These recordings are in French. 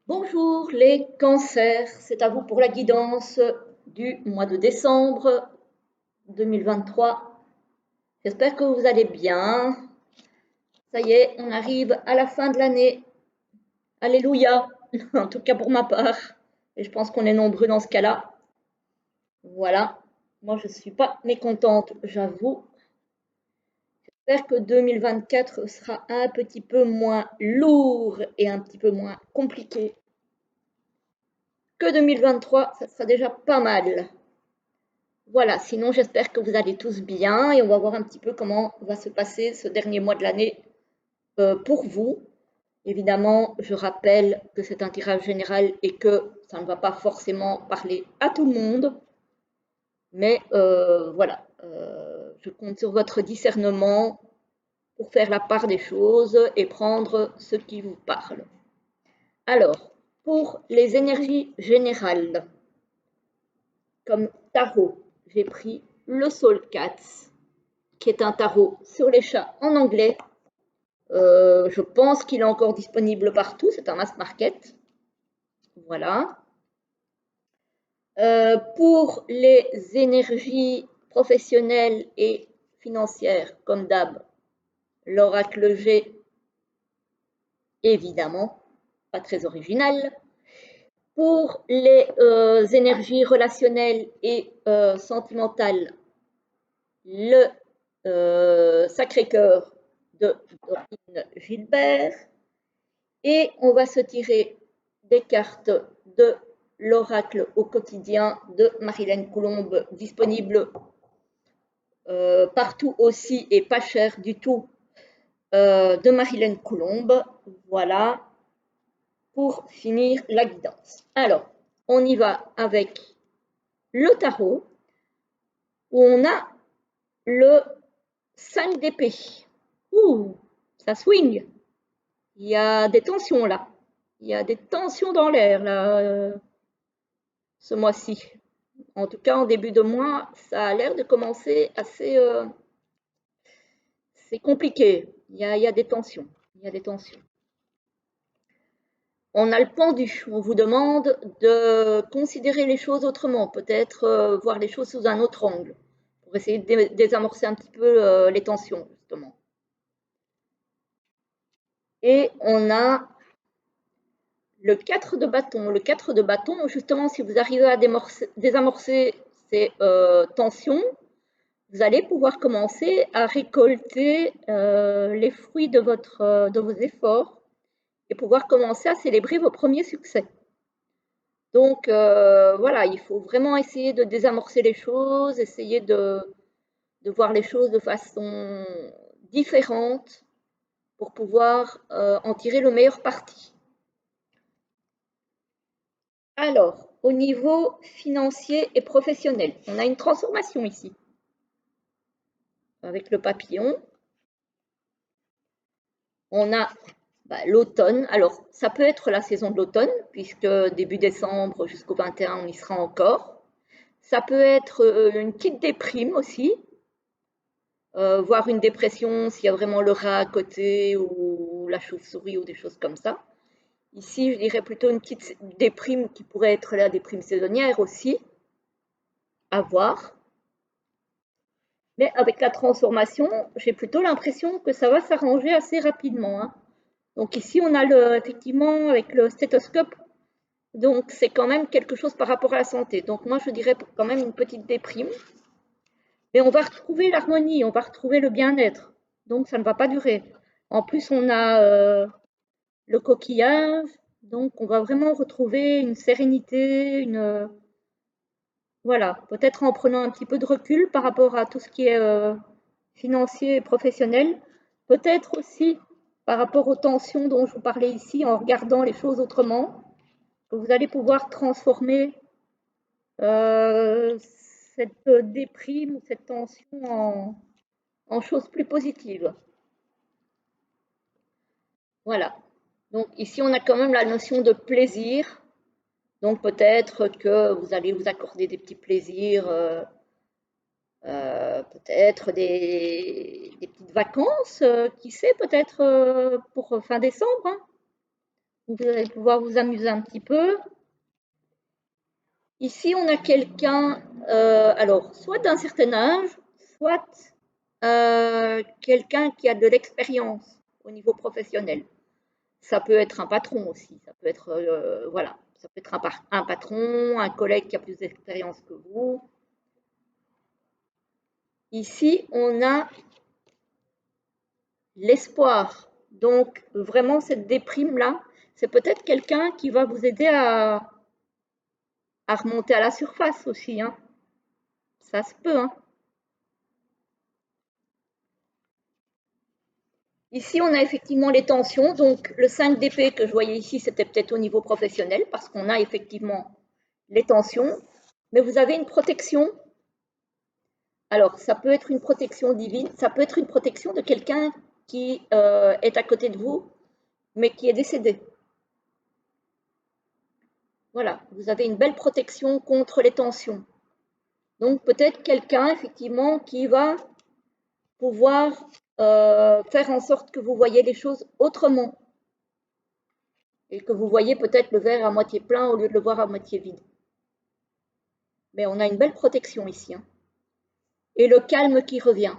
Bonjour les cancers, c'est à vous pour la guidance du mois de décembre 2023. J'espère que vous allez bien. Ça y est, on arrive à la fin de l'année. Alléluia, en tout cas pour ma part. Et je pense qu'on est nombreux dans ce cas-là. Voilà, moi je ne suis pas mécontente, j'avoue. J'espère que 2024 sera un petit peu moins lourd et un petit peu moins compliqué que 2023, ça sera déjà pas mal. Voilà, sinon j'espère que vous allez tous bien et on va voir un petit peu comment va se passer ce dernier mois de l'année pour vous. Évidemment, je rappelle que c'est un tirage général et que ça ne va pas forcément parler à tout le monde. Mais voilà, je compte sur votre discernement pour faire la part des choses et prendre ce qui vous parle. Alors, pour les énergies générales, comme tarot, j'ai pris le Soul Cats, qui est un tarot sur les chats en anglais. Je pense qu'il est encore disponible partout, c'est un mass market. Voilà. Pour les énergies professionnelles et financières, comme d'hab, l'oracle G, évidemment, pas très original. Pour les énergies relationnelles et sentimentales, le Sacré-Cœur de Dorine Gilbert. Et on va se tirer des cartes de l'oracle au quotidien de Marilène Coulombe, disponible partout aussi et pas cher du tout, de Marilène Coulombe. Voilà, pour finir la guidance. Alors, on y va avec le tarot, où on a le 5 d'épée. Ouh, ça swing. Il y a des tensions là. Il y a des tensions dans l'air là, ce mois-ci. En tout cas, en début de mois, ça a l'air de commencer assez. C'est compliqué. Il y a des tensions. Il y a des tensions. On a le pendu. On vous demande de considérer les choses autrement, peut-être voir les choses sous un autre angle, pour essayer de désamorcer un petit peu les tensions, justement. Et on a le 4 de bâton. Le 4 de bâton, justement, si vous arrivez à désamorcer ces tensions, vous allez pouvoir commencer à récolter les fruits de vos efforts et pouvoir commencer à célébrer vos premiers succès. Donc voilà, il faut vraiment essayer de désamorcer les choses, essayer de voir les choses de façon différente pour pouvoir en tirer le meilleur parti. Alors, au niveau financier et professionnel, on a une transformation ici avec le papillon. On a l'automne. Alors, ça peut être la saison de l'automne, puisque début décembre jusqu'au 21, on y sera encore. Ça peut être une petite déprime aussi, voire une dépression s'il y a vraiment le rat à côté ou la chauve-souris ou des choses comme ça. Ici, je dirais plutôt une petite déprime qui pourrait être la déprime saisonnière aussi, à voir. Mais avec la transformation, j'ai plutôt l'impression que ça va s'arranger assez rapidement, hein. Donc ici, on a effectivement avec le stéthoscope, donc c'est quand même quelque chose par rapport à la santé. Donc moi, je dirais quand même une petite déprime. Mais on va retrouver l'harmonie, on va retrouver le bien-être. Donc ça ne va pas durer. En plus, on a le coquillage, donc on va vraiment retrouver une sérénité, voilà, peut-être en prenant un petit peu de recul par rapport à tout ce qui est financier et professionnel. Peut-être aussi par rapport aux tensions dont je vous parlais ici, en regardant les choses autrement, que vous allez pouvoir transformer cette déprime ou cette tension en choses plus positives. Voilà. Donc ici, on a quand même la notion de plaisir. Donc peut-être que vous allez vous accorder des petits plaisirs, peut-être des petites vacances, qui sait, peut-être pour fin décembre, hein. Vous allez pouvoir vous amuser un petit peu. Ici, on a quelqu'un, alors, soit d'un certain âge, soit quelqu'un qui a de l'expérience au niveau professionnel. Ça peut être un patron aussi, ça peut être, voilà, ça peut être un patron, un collègue qui a plus d'expérience que vous. Ici, on a l'espoir. Donc, vraiment, cette déprime-là, c'est peut-être quelqu'un qui va vous aider à remonter à la surface aussi, hein. Ça se peut, hein. Ici, on a effectivement les tensions. Donc, le 5 d'épée que je voyais ici, c'était peut-être au niveau professionnel parce qu'on a effectivement les tensions. Mais vous avez une protection. Alors, ça peut être une protection divine, ça peut être une protection de quelqu'un qui est à côté de vous, mais qui est décédé. Voilà, vous avez une belle protection contre les tensions. Donc, peut-être quelqu'un, effectivement, qui va pouvoir faire en sorte que vous voyez les choses autrement et que vous voyez peut-être le verre à moitié plein au lieu de le voir à moitié vide. Mais on a une belle protection ici, hein. Et le calme qui revient.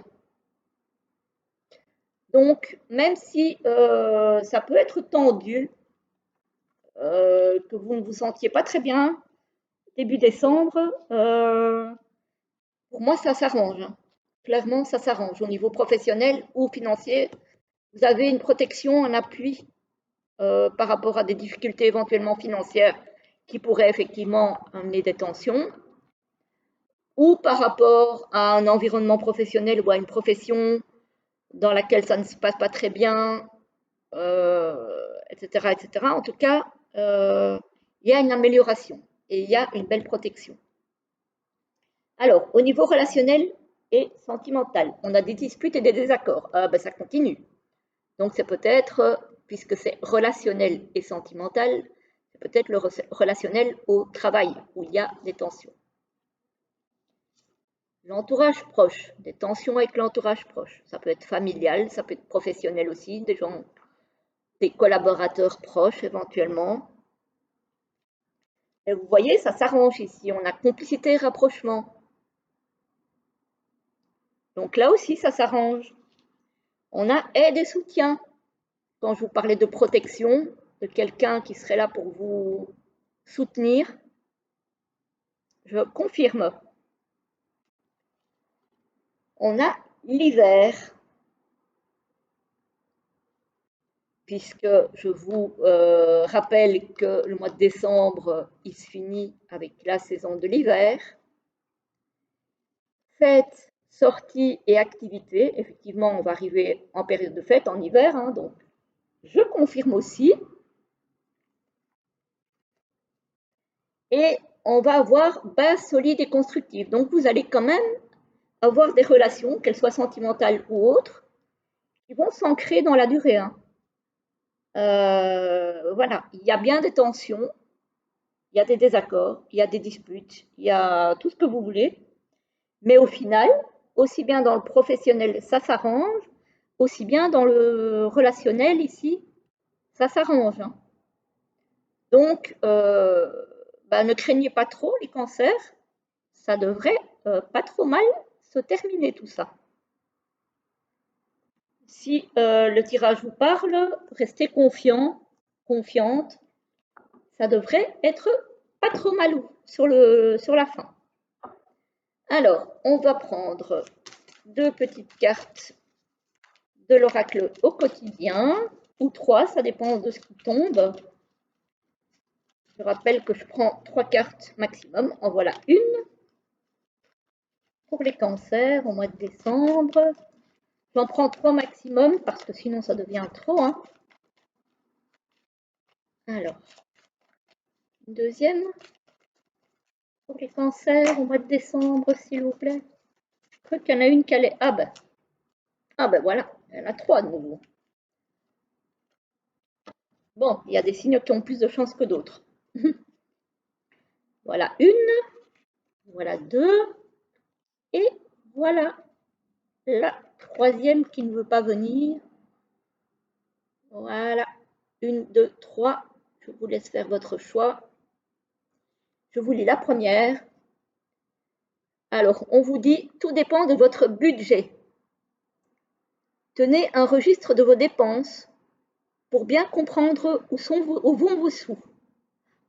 Donc, même si ça peut être tendu, que vous ne vous sentiez pas très bien début décembre, pour moi, ça s'arrange. Clairement, ça s'arrange. Au niveau professionnel ou financier, vous avez une protection, un appui par rapport à des difficultés éventuellement financières qui pourraient effectivement amener des tensions, ou par rapport à un environnement professionnel ou à une profession dans laquelle ça ne se passe pas très bien, etc., etc. En tout cas, il y a une amélioration et il y a une belle protection. Alors, au niveau relationnel et sentimental, on a des disputes et des désaccords. Ben, ça continue. Donc, c'est peut-être, puisque c'est relationnel et sentimental, c'est peut-être le relationnel au travail où il y a des tensions. L'entourage proche, des tensions avec l'entourage proche. Ça peut être familial, ça peut être professionnel aussi, des gens, des collaborateurs proches éventuellement. Et vous voyez, ça s'arrange ici. On a complicité et rapprochement. Donc là aussi, ça s'arrange. On a aide et soutien. Quand je vous parlais de protection, de quelqu'un qui serait là pour vous soutenir, je confirme. On a l'hiver, puisque je vous rappelle que le mois de décembre, il se finit avec la saison de l'hiver. Fêtes, sorties et activités. Effectivement, on va arriver en période de fête, en hiver, hein, donc je confirme aussi. Et on va avoir base solide et constructive. Donc, vous allez quand même avoir des relations, qu'elles soient sentimentales ou autres, qui vont s'ancrer dans la durée, hein. Voilà, il y a bien des tensions, il y a des désaccords, il y a des disputes, il y a tout ce que vous voulez, mais au final, aussi bien dans le professionnel, ça s'arrange, aussi bien dans le relationnel ici, ça s'arrange, hein. Donc, bah, ne craignez pas trop les cancers, ça devrait pas trop mal se terminer tout ça. Si le tirage vous parle, restez confiant, confiante, ça devrait être pas trop mal sur la fin. Alors, on va prendre 2 petites cartes de l'oracle au quotidien, ou 3, ça dépend de ce qui tombe. Je rappelle que je prends 3 cartes maximum. En voilà une pour les cancers au mois de décembre. J'en prends 3 maximum parce que sinon ça devient trop, hein. Alors, une deuxième pour les cancers au mois de décembre, s'il vous plaît. Je crois qu'il y en a une qui allait. Ah ben voilà, il y en a 3 de nouveau. Bon, il y a des signes qui ont plus de chance que d'autres. Voilà une, voilà 2, et voilà la troisième qui ne veut pas venir. Voilà, 1, 2, 3. Je vous laisse faire votre choix. Je vous lis la première. Alors, on vous dit, tout dépend de votre budget. Tenez un registre de vos dépenses pour bien comprendre où vont vos sous.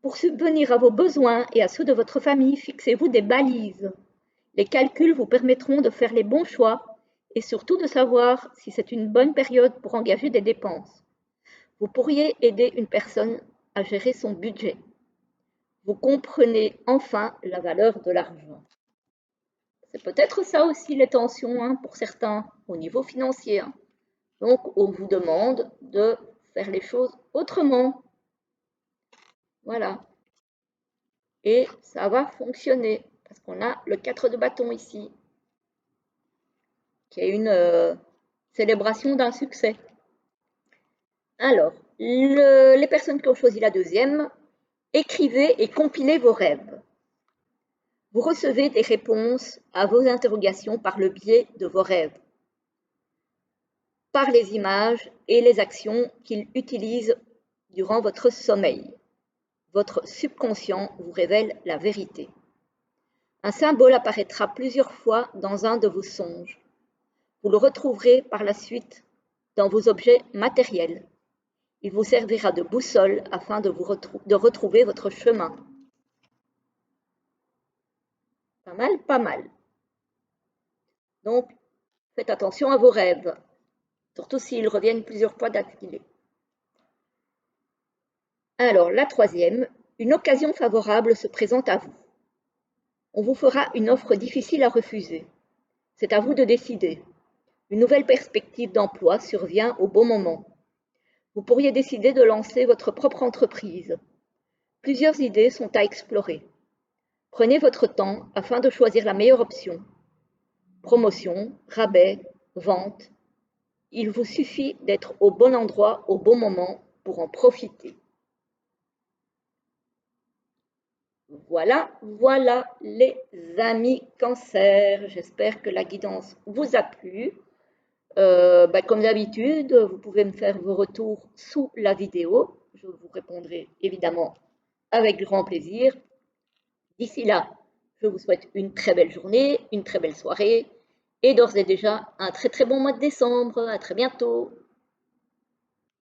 Pour subvenir à vos besoins et à ceux de votre famille, fixez-vous des balises. Les calculs vous permettront de faire les bons choix et surtout de savoir si c'est une bonne période pour engager des dépenses. Vous pourriez aider une personne à gérer son budget. Vous comprenez enfin la valeur de l'argent. C'est peut-être ça aussi les tensions pour certains au niveau financier. Donc, on vous demande de faire les choses autrement. Voilà. Et ça va fonctionner parce qu'on a le 4 de bâton ici, qui est une célébration d'un succès. Alors, les personnes qui ont choisi la deuxième, écrivez et compilez vos rêves. Vous recevez des réponses à vos interrogations par le biais de vos rêves, par les images et les actions qu'ils utilisent durant votre sommeil. Votre subconscient vous révèle la vérité. Un symbole apparaîtra plusieurs fois dans un de vos songes. Vous le retrouverez par la suite dans vos objets matériels. Il vous servira de boussole afin de retrouver votre chemin. Pas mal, pas mal. Donc, faites attention à vos rêves, surtout s'ils reviennent plusieurs fois d'affilée. Alors, la troisième, une occasion favorable se présente à vous. On vous fera une offre difficile à refuser. C'est à vous de décider. Une nouvelle perspective d'emploi survient au bon moment. Vous pourriez décider de lancer votre propre entreprise. Plusieurs idées sont à explorer. Prenez votre temps afin de choisir la meilleure option. Promotion, rabais, vente. Il vous suffit d'être au bon endroit au bon moment pour en profiter. Voilà, voilà les amis Cancer. J'espère que la guidance vous a plu. Comme d'habitude, vous pouvez me faire vos retours sous la vidéo. Je vous répondrai évidemment avec grand plaisir. D'ici là, je vous souhaite une très belle journée, une très belle soirée et d'ores et déjà un très très bon mois de décembre. À très bientôt.